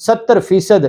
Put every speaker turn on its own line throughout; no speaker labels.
70%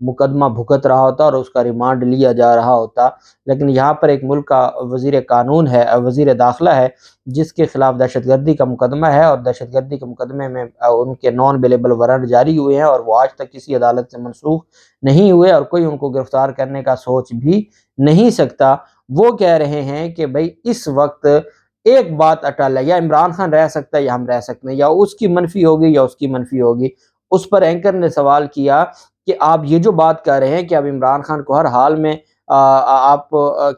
مقدمہ بھگت رہا ہوتا اور اس کا ریمانڈ لیا جا رہا ہوتا، لیکن یہاں پر ایک ملک کا وزیر قانون ہے، وزیر داخلہ ہے، جس کے خلاف دہشت گردی کا مقدمہ ہے، اور دہشت گردی کے مقدمے میں ان کے نان بیلیبل وارنٹ جاری ہوئے ہیں اور وہ آج تک کسی عدالت سے منسوخ نہیں ہوئے، اور کوئی ان کو گرفتار کرنے کا سوچ بھی نہیں سکتا۔ وہ کہہ رہے ہیں کہ بھئی اس وقت ایک بات اٹل ہے، یا عمران خان رہ سکتا ہے یا ہم رہ سکتے ہیں، یا اس کی منفی ہوگی یا اس کی منفی ہوگی۔ اس پر اینکر نے سوال کیا کہ آپ یہ جو بات کہہ رہے ہیں کہ اب عمران خان کو ہر حال میں آپ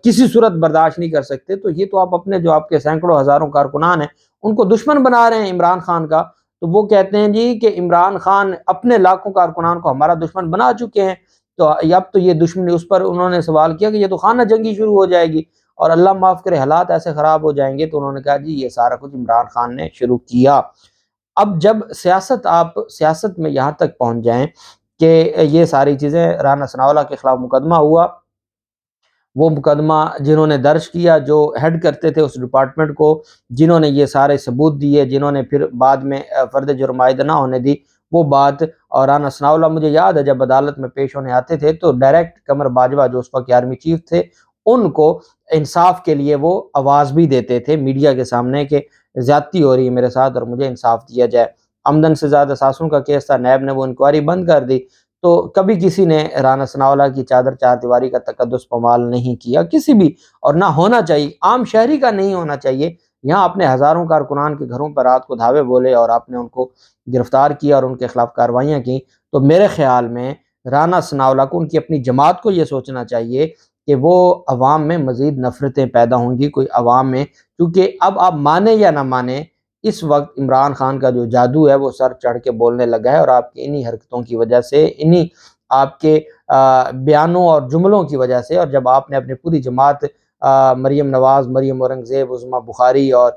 کسی صورت برداشت نہیں کر سکتے، تو یہ تو آپ اپنے جو آپ کے سینکڑوں ہزاروں کارکنان ہیں ان کو دشمن بنا رہے ہیں عمران خان کا۔ تو وہ کہتے ہیں جی کہ عمران خان اپنے لاکھوں کارکنان کو ہمارا دشمن بنا چکے ہیں، تو اب تو یہ دشمنی، اس پر انہوں نے سوال کیا کہ یہ تو خانہ جنگی شروع ہو جائے گی اور اللہ معاف کرے حالات ایسے خراب ہو جائیں گے، تو انہوں نے کہا جی یہ سارا کچھ عمران خان نے شروع کیا۔ اب جب آپ سیاست میں یہاں تک پہنچ جائیں کہ یہ ساری چیزیں، رانا ثناءاللہ کے خلاف مقدمہ ہوا، وہ مقدمہ جنہوں نے درج کیا، جو ہیڈ کرتے تھے اس ڈپارٹمنٹ کو، جنہوں نے یہ سارے ثبوت دیے، جنہوں نے پھر بعد میں فرد جرم عائد نہ ہونے دی وہ بات، اور رانا ثناءاللہ مجھے یاد ہے جب عدالت میں پیش ہونے آتے تھے تو ڈائریکٹ قمر باجوہ جو اس وقت آرمی چیف تھے ان کو انصاف کے لیے وہ آواز بھی دیتے تھے میڈیا کے سامنے کہ زیادتی ہو رہی ہے میرے ساتھ اور مجھے انصاف دیا جائے۔ آمدن سے زیادہ ساسوں کا کیس تھا، نیب نے وہ انکوائری بند کر دی، تو کبھی کسی نے رانا ثناءاللہ کی چادر چار دیواری کا تقدس پامال نہیں کیا کسی بھی، اور نہ ہونا چاہیے، عام شہری کا نہیں ہونا چاہیے۔ یہاں آپ نے ہزاروں کارکنان کے گھروں پر رات کو دھاوے بولے اور آپ نے ان کو گرفتار کیا اور ان کے خلاف کارروائیاں کی، تو میرے خیال میں رانا ثناءاللہ کو، ان کی اپنی جماعت کو یہ سوچنا چاہیے کہ وہ عوام میں مزید نفرتیں پیدا ہوں گی، کوئی عوام میں، کیونکہ اب آپ مانے یا نہ مانے اس وقت عمران خان کا جو جادو ہے وہ سر چڑھ کے بولنے لگا ہے، اور آپ کی انہی حرکتوں کی وجہ سے، انہی آپ کے بیانوں اور جملوں کی وجہ سے، اور جب آپ نے اپنی پوری جماعت مریم نواز، مریم اورنگزیب، عظمیٰ بخاری اور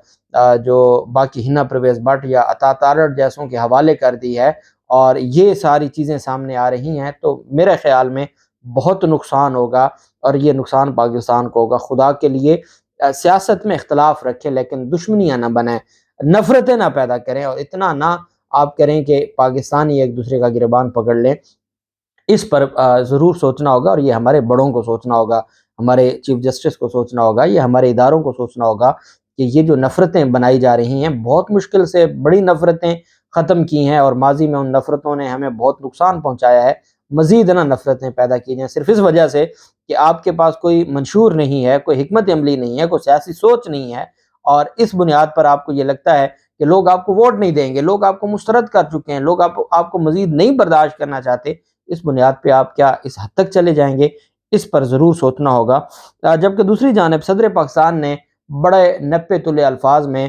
جو باقی ہنا پرویز بٹ یا عطا تارڑ جیسوں کے حوالے کر دی ہے، اور یہ ساری چیزیں سامنے آ رہی ہیں، تو میرے خیال میں بہت نقصان ہوگا، اور یہ نقصان پاکستان کو ہوگا۔ خدا کے لیے سیاست میں اختلاف رکھیں لیکن دشمنیاں نہ بنائیں، نفرتیں نہ پیدا کریں، اور اتنا نہ آپ کریں کہ پاکستانی ایک دوسرے کا گریبان پکڑ لیں۔ اس پر ضرور سوچنا ہوگا، اور یہ ہمارے بڑوں کو سوچنا ہوگا، ہمارے چیف جسٹس کو سوچنا ہوگا، یہ ہمارے اداروں کو سوچنا ہوگا کہ یہ جو نفرتیں بنائی جا رہی ہیں، بہت مشکل سے بڑی نفرتیں ختم کی ہیں، اور ماضی میں ان نفرتوں نے ہمیں بہت نقصان پہنچایا ہے، مزید نہ نفرتیں پیدا کی جائیں صرف اس وجہ سے کہ آپ کے پاس کوئی منشور نہیں ہے، کوئی حکمت عملی نہیں ہے، کوئی سیاسی سوچ نہیں ہے، اور اس بنیاد پر آپ کو یہ لگتا ہے کہ لوگ آپ کو ووٹ نہیں دیں گے، لوگ آپ کو مسترد کر چکے ہیں، لوگ آپ کو مزید نہیں برداشت کرنا چاہتے، اس بنیاد پہ آپ کیا اس حد تک چلے جائیں گے؟ اس پر ضرور سوچنا ہوگا۔ جبکہ دوسری جانب صدر پاکستان نے بڑے نپے تلے الفاظ میں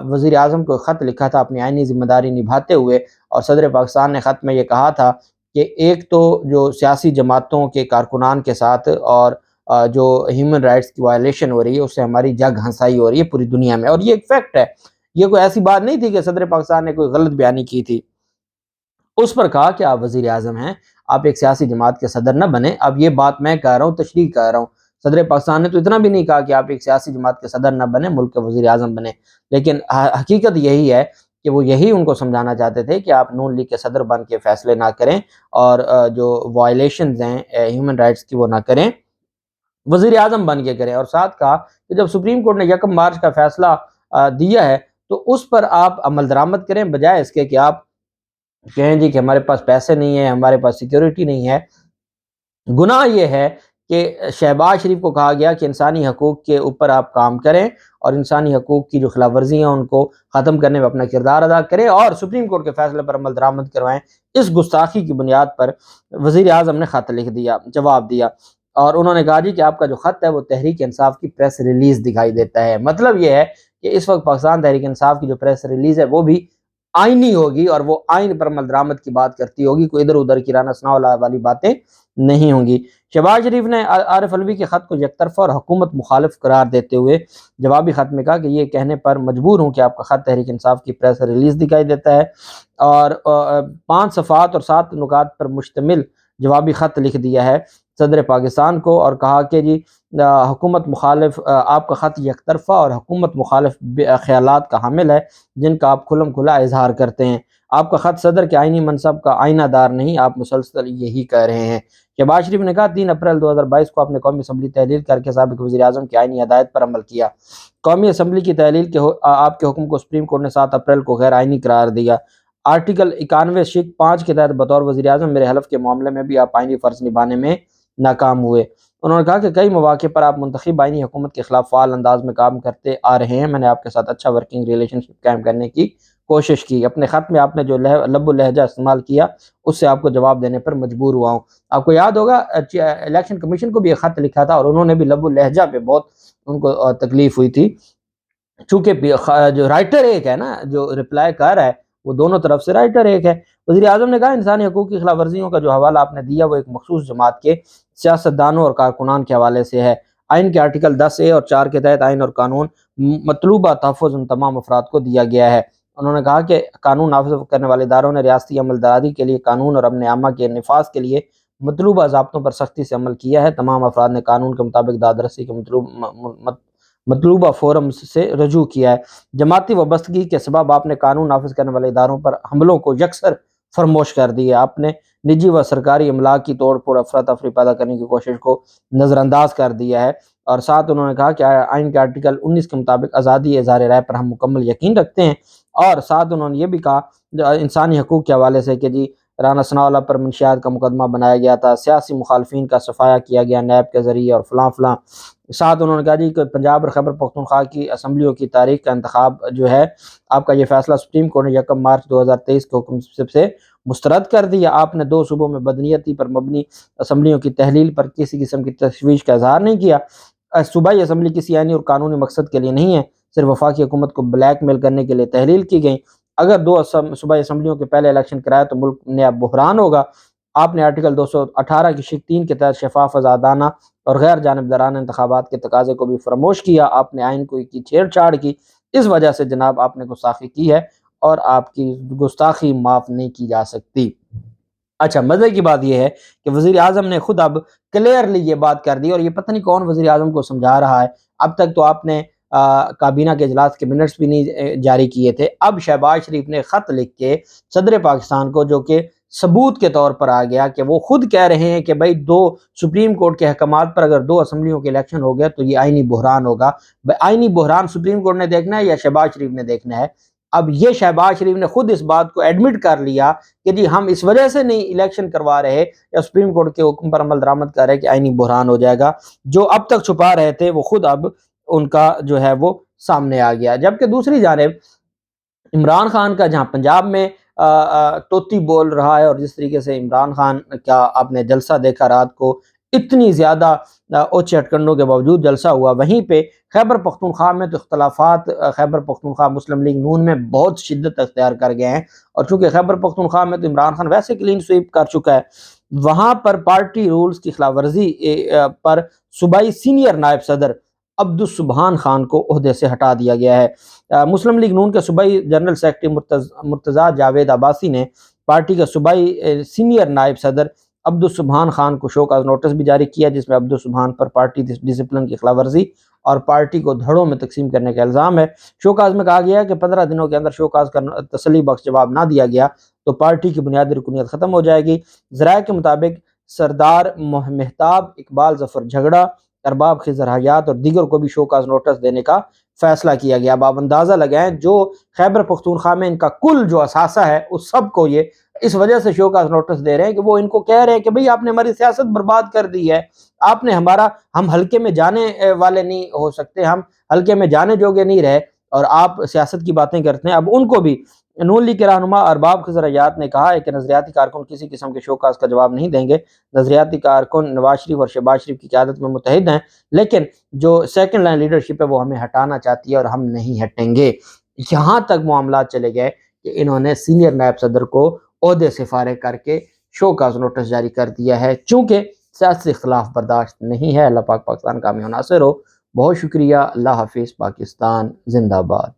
وزیر اعظم کو خط لکھا تھا اپنی آئینی ذمہ داری نبھاتے ہوئے، اور صدر پاکستان نے خط میں یہ کہا تھا کہ ایک تو جو سیاسی جماعتوں کے کارکنان کے ساتھ اور جو ہیومن رائٹس کی وائلیشن ہو رہی ہے اس سے ہماری جگ ہنسائی ہو رہی ہے پوری دنیا میں، اور یہ ایک فیکٹ ہے، یہ کوئی ایسی بات نہیں تھی کہ صدر پاکستان نے کوئی غلط بیانی کی تھی۔ اس پر کہا کہ آپ وزیر اعظم ہیں، آپ ایک سیاسی جماعت کے صدر نہ بنیں۔ اب یہ بات میں کہہ رہا ہوں، تشریح کہہ رہا ہوں، صدر پاکستان نے تو اتنا بھی نہیں کہا کہ آپ ایک سیاسی جماعت کے صدر نہ بنیں، ملک کے وزیر اعظم بنیں، لیکن حقیقت یہی ہے کہ وہ یہی ان کو سمجھانا چاہتے تھے کہ آپ نون لیگ کے صدر بن کے فیصلے نہ کریں، اور جو وائلیشنز ہیں ہیومن رائٹس کی وہ نہ کریں، وزیر اعظم بن کے کریں۔ اور ساتھ کہا کہ جب سپریم کورٹ نے 1 مارچ کا فیصلہ دیا ہے تو اس پر آپ عمل درآمد کریں، بجائے اس کے کہ آپ کہیں جی کہ ہمارے پاس پیسے نہیں ہیں، ہمارے پاس سیکیورٹی نہیں ہے۔ گناہ یہ ہے کہ شہباز شریف کو کہا گیا کہ انسانی حقوق کے اوپر آپ کام کریں، اور انسانی حقوق کی جو خلاف ورزی ہیں ان کو ختم کرنے میں اپنا کردار ادا کریں، اور سپریم کورٹ کے فیصلے پر عمل درآمد کروائیں۔ اس گستاخی کی بنیاد پر وزیر اعظم نے خط لکھ دیا، جواب دیا، اور انہوں نے کہا جی کہ آپ کا جو خط ہے وہ تحریک انصاف کی پریس ریلیز دکھائی دیتا ہے۔ مطلب یہ ہے کہ اس وقت پاکستان تحریک انصاف کی جو پریس ریلیز ہے وہ بھی آئینی ہوگی، اور وہ آئین پر عمل درآمد کی بات کرتی ہوگی، کوئی ادھر ادھر کی رانا ثناءاللہ والی باتیں نہیں ہوں گی۔ شہباز شریف نے عارف علوی کے خط کو یک طرفہ اور حکومت مخالف قرار دیتے ہوئے جوابی خط میں کہا کہ یہ کہنے پر مجبور ہوں کہ آپ کا خط تحریک انصاف کی پریس ریلیز دکھائی دیتا ہے، اور 5 صفحات اور 7 نکات پر مشتمل جوابی خط لکھ دیا ہے۔ صدر پاکستان کو اور کہا کہ جی حکومت مخالف آپ کا خط یک طرفہ اور حکومت مخالف خیالات کا حامل ہے جن کا آپ کھلم کھلا اظہار کرتے ہیں۔ آپ کا خط صدر کے آئینی منصب کا آئینہ دار نہیں، آپ مسلسل یہی کہہ رہے ہیں۔ شہباز شریف نے کہا 3 اپریل 2022 کو اپنے قومی اسمبلی تحلیل کر کے سابق وزیر اعظم کی آئینی ہدایت پر عمل کیا۔ قومی اسمبلی کی تحلیل کے آپ کے حکم کو سپریم کورٹ نے 7 اپریل کو غیر آئینی قرار دیا۔ آرٹیکل 91 شق 5 کے تحت بطور وزیر اعظم میرے حلف کے معاملے میں بھی آپ آئینی فرض نبھانے میں ناکام ہوئے۔ انہوں نے کہا کہ کئی مواقع پر آپ منتخب آئینی حکومت کے خلاف فعال انداز میں کام کرتے آ رہے ہیں، میں نے آپ کے ساتھ اچھا ورکنگ ریلیشن شپ قائم کرنے کی کوشش کی، اپنے خط میں آپ نے جو لب و لہجہ استعمال کیا اس سے آپ کو جواب دینے پر مجبور ہوا ہوں۔ آپ کو یاد ہوگا الیکشن کمیشن کو بھی ایک خط لکھا تھا اور انہوں نے بھی لب و لہجہ پہ بہت ان کو تکلیف ہوئی تھی، چونکہ جو رائٹر ایک ہے نا، جو رپلائی کر رہا ہے وہ دونوں طرف سے رائٹر ایک ہے۔ وزیر اعظم نے کہا انسانی حقوق کی خلاف ورزیوں کا جو حوالہ آپ نے دیا وہ ایک مخصوص جماعت کے سیاستدانوں اور کارکنان کے حوالے سے ہے۔ آئین کے آرٹیکل 10A اور 4 کے تحت آئین اور قانون مطلوبہ تحفظ ان تمام افراد کو دیا گیا ہے۔ انہوں نے کہا کہ قانون نافذ کرنے والے اداروں نے ریاستی عمل دراری کے لیے قانون اور امن عامہ کے نفاذ کے لیے مطلوبہ ضابطوں پر سختی سے عمل کیا ہے۔ تمام افراد نے قانون کے مطابق داد رسی کے مطلوبہ فورم سے رجوع کیا ہے۔ جماعتی وابستگی کے سبب آپ نے قانون نافذ کرنے والے اداروں پر حملوں کو یکسر فراموش کر دیا۔ آپ نے نجی و سرکاری املاک کی توڑ پھوڑ افراتفری پیدا کرنے کی کوشش کو نظر انداز کر دیا ہے۔ اور ساتھ انہوں نے کہا کہ آئین کے آرٹیکل 19 کے مطابق آزادی اظہار رائے پر ہم مکمل یقین رکھتے ہیں۔ اور ساتھ انہوں نے یہ بھی کہا انسانی حقوق کے حوالے سے کہ جی رانا ثناءاللہ پر منشیات کا مقدمہ بنایا گیا تھا، سیاسی مخالفین کا صفایا کیا گیا نیب کے ذریعے اور فلاں فلاں۔ ساتھ انہوں نے کہا جی کہ پنجاب اور خیبر پختونخوا کی اسمبلیوں کی تاریخ کا انتخاب جو ہے آپ کا یہ فیصلہ سپریم کورٹ نے 1 مارچ 2023 کے حکم سے مسترد کر دیا۔ آپ نے 2 صوبوں میں بدنیتی پر مبنی اسمبلیوں کی تحلیل پر کسی قسم کی تشویش کا اظہار نہیں کیا۔ صوبائی اسمبلی کسی آئینی اور قانونی مقصد کے لیے نہیں ہے، صرف وفاقی حکومت کو بلیک میل کرنے کے لیے تحلیل کی گئی۔ اگر 2 صوبائی اسمبلیوں کے پہلے الیکشن کرائے تو ملک میں اب بحران ہوگا۔ آپ نے آرٹیکل 218 کی شق 3 کے تحت شفاف، آزادانہ اور غیر جانبدارانہ انتخابات کے تقاضے کو بھی فراموش کیا۔ آپ نے آئین کو کی چھیڑ چھاڑ کی، اس وجہ سے جناب آپ نے گستاخی کی ہے اور آپ کی گستاخی معاف نہیں کی جا سکتی۔ اچھا، مزے کی بات یہ ہے کہ وزیر اعظم نے خود اب کلیئرلی یہ بات کر دی، اور یہ پتہ نہیں کون وزیر اعظم کو سمجھا رہا ہے۔ اب تک تو آپ نے کابینہ کے اجلاس کے منٹس بھی نہیں جاری کیے تھے، اب شہباز شریف نے خط لکھ کے صدر پاکستان کو، جو کہ ثبوت کے طور پر آ گیا کہ وہ خود کہہ رہے ہیں کہ بھائی 2 سپریم کورٹ کے احکامات پر اگر 2 اسمبلیوں کے الیکشن ہو گیا تو یہ آئینی بحران ہوگا۔ آئینی بحران سپریم کورٹ نے دیکھنا ہے یا شہباز شریف نے دیکھنا ہے؟ اب یہ شہباز شریف نے خود اس بات کو ایڈمٹ کر لیا کہ جی ہم اس وجہ سے نہیں الیکشن کروا رہے یا سپریم کورٹ کے حکم پر عمل درآمد کر رہے کہ آئینی بحران ہو جائے گا۔ جو اب تک چھپا رہے تھے وہ خود اب ان کا جو ہے وہ سامنے آ گیا۔ جبکہ دوسری جانب عمران خان کا جہاں پنجاب میں توتی بول رہا ہے، اور جس طریقے سے عمران خان کا آپ نے جلسہ دیکھا رات کو، اتنی زیادہ اوچے ہٹکنڈوں کے باوجود جلسہ ہوا، وہیں پہ خیبر پختونخوا میں تو اختلافات خیبر پختونخوا مسلم لیگ نون میں بہت شدت اختیار کر گئے ہیں، اور چونکہ خیبر پختونخوا میں تو عمران خان ویسے کلین سویپ کر چکا ہے، وہاں پر پارٹی رولز کی خلاف ورزی پر صوبائی سینئر نائب صدر عبدالسبحان خان کو عہدے سے ہٹا دیا گیا ہے۔ مسلم لیگ نون کے صوبائی جنرل سیکرٹری مرتضیٰ جاوید عباسی نے پارٹی کے صوبائی سینئر نائب صدر عبدالسبحان خان کو شو کاز نوٹس بھی جاری کیا، جس میں عبدالسبحان پر پارٹی ڈسپلن کی خلاف ورزی اور پارٹی کو دھڑوں میں تقسیم کرنے کا الزام ہے۔ شو کاز میں کہا گیا ہے کہ 15 دنوں کے اندر شو کاز کا تسلی بخش جواب نہ دیا گیا تو پارٹی کی بنیادی رکنیت ختم ہو جائے گی۔ ذرائع کے مطابق سردار مہتاب اقبال ظفر جھگڑا، ارباب خضر حیات اور دیگر کو بھی شو کاز نوٹس دینے کا فیصلہ کیا گیا۔ اب آپ اندازہ لگائیں جو خیبر پختونخوا میں ان کا کل جو اثاثہ ہے اس سب کو یہ اس وجہ سے شو کاز نوٹس دے رہے ہیں کہ وہ ان کو کہہ رہے ہیں کہ بھئی آپ نے ہماری سیاست برباد کر دی ہے، آپ نے ہم حلقے میں جانے والے نہیں ہو سکتے، ہم حلقے میں جانے جوگے نہیں رہے، اور آپ سیاست کی باتیں کرتے ہیں۔ اب ان کو بھی نون لیگ کے رہنما ارباب خضر حیات نے کہا ہے کہ نظریاتی کارکن کسی قسم کے شو کاز کا جواب نہیں دیں گے۔ نظریاتی کارکن نواز شریف اور شہباز شریف کی قیادت میں متحد ہیں، لیکن جو سیکنڈ لائن لیڈرشپ ہے وہ ہمیں ہٹانا چاہتی ہے اور ہم نہیں ہٹیں گے۔ یہاں تک معاملات چلے گئے کہ انہوں نے سینئر نائب صدر کو عہدے سے فارغ کر کے شو کاز نوٹس جاری کر دیا ہے، چونکہ سیاسی اختلاف برداشت نہیں ہے۔ اللہ پاک پاکستان کا حامی و ناصر ہو۔ بہت شکریہ۔ اللہ حافظ۔ پاکستان زندہ باد۔